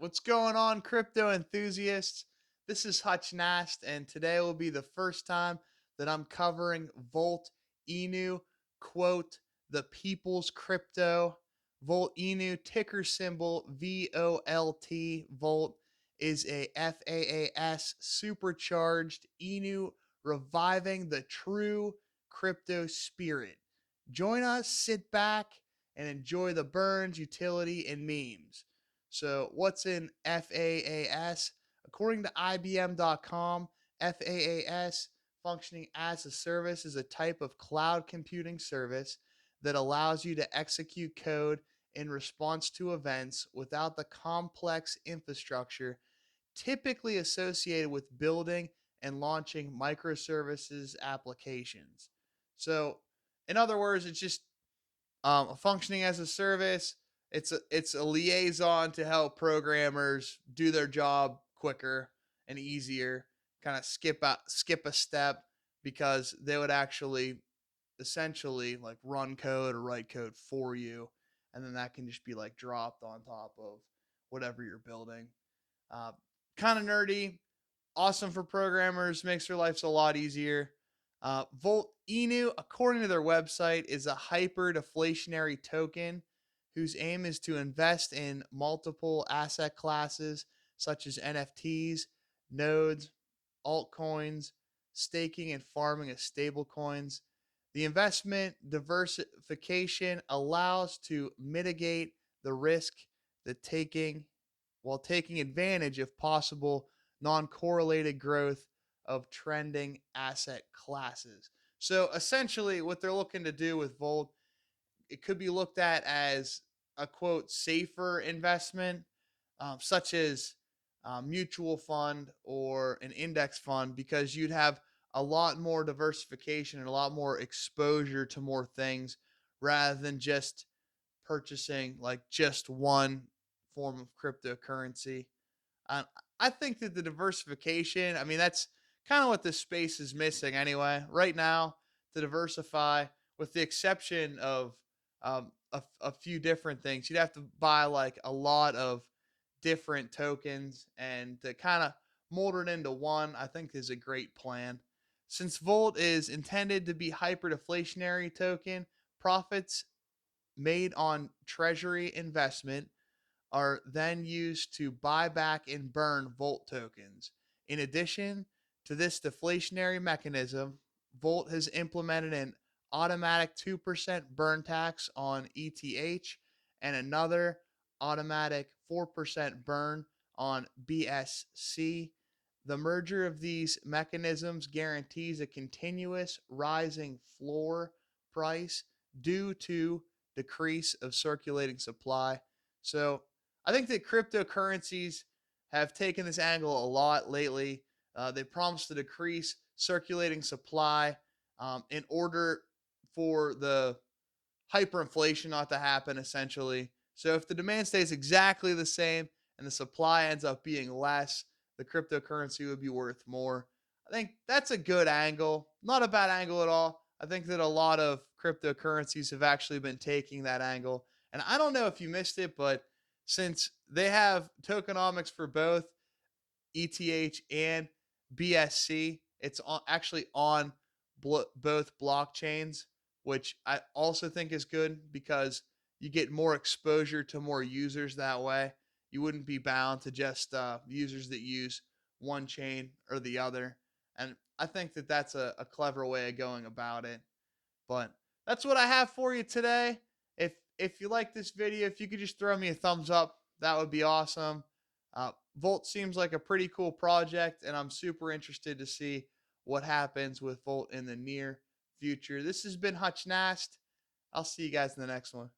What's going on, crypto enthusiasts? This is Hutch Nast, and today will be the first time that I'm covering Volt Inu, quote, the people's crypto. Volt Inu, ticker symbol VOLT. Volt is a FAAS supercharged Inu, reviving the true crypto spirit. Join us, sit back, and enjoy the burns, utility, and memes. So, what's in FAAS? According to IBM.com, FAAS, functioning as a service, is a type of cloud computing service that allows you to execute code in response to events without the complex infrastructure typically associated with building and launching microservices applications. So, in other words, it's just functioning as a service. It's a liaison to help programmers do their job quicker and easier. Kind of skip a step because they would actually essentially like run code or write code for you, and then that can just be like dropped on top of whatever you're building. Uh, kind of nerdy, awesome for programmers, makes their lives a lot easier. Volt Inu, according to their website, is a hyper-deflationary token whose aim is to invest in multiple asset classes such as NFTs, nodes, altcoins, staking, and farming of stablecoins. The investment diversification allows to mitigate the risk that taking while taking advantage of possible non-correlated growth of trending asset classes. So essentially, what they're looking to do with Volt, it could be looked at as a quote safer investment, such as a mutual fund or an index fund, because you'd have a lot more diversification and a lot more exposure to more things rather than just purchasing like just one form of cryptocurrency. Uh, I think that the diversification, I mean, that's kind of what this space is missing anyway. Right now, to diversify, with the exception of a few different things, you'd have to buy like a lot of different tokens, and to kind of mold it into one, I think is a great plan. Since Volt is intended to be hyperdeflationary token, profits made on treasury investment are then used to buy back and burn Volt tokens. In addition to this deflationary mechanism, Volt has implemented an automatic 2% burn tax on ETH and another automatic 4% burn on BSC. The merger of these mechanisms guarantees a continuous rising floor price due to decrease of circulating supply. So I think that cryptocurrencies have taken this angle a lot lately. They promise to decrease circulating supply in order for the hyperinflation not to happen, essentially. So if the demand stays exactly the same and the supply ends up being less, the cryptocurrency would be worth more. I think that's a good angle. Not a bad angle at all. I think that a lot of cryptocurrencies have actually been taking that angle. And I don't know if you missed it, but since they have tokenomics for both ETH and BSC, it's actually on both blockchains, which I also think is good because you get more exposure to more users that way. You wouldn't be bound to just users that use one chain or the other. And I think that that's a clever way of going about it. But that's what I have for you today. If you like this video, if you could just throw me a thumbs up, that would be awesome. Volt seems like a pretty cool project, and I'm super interested to see what happens with Volt in the near future. This has been Hutch Nast. I'll see you guys in the next one.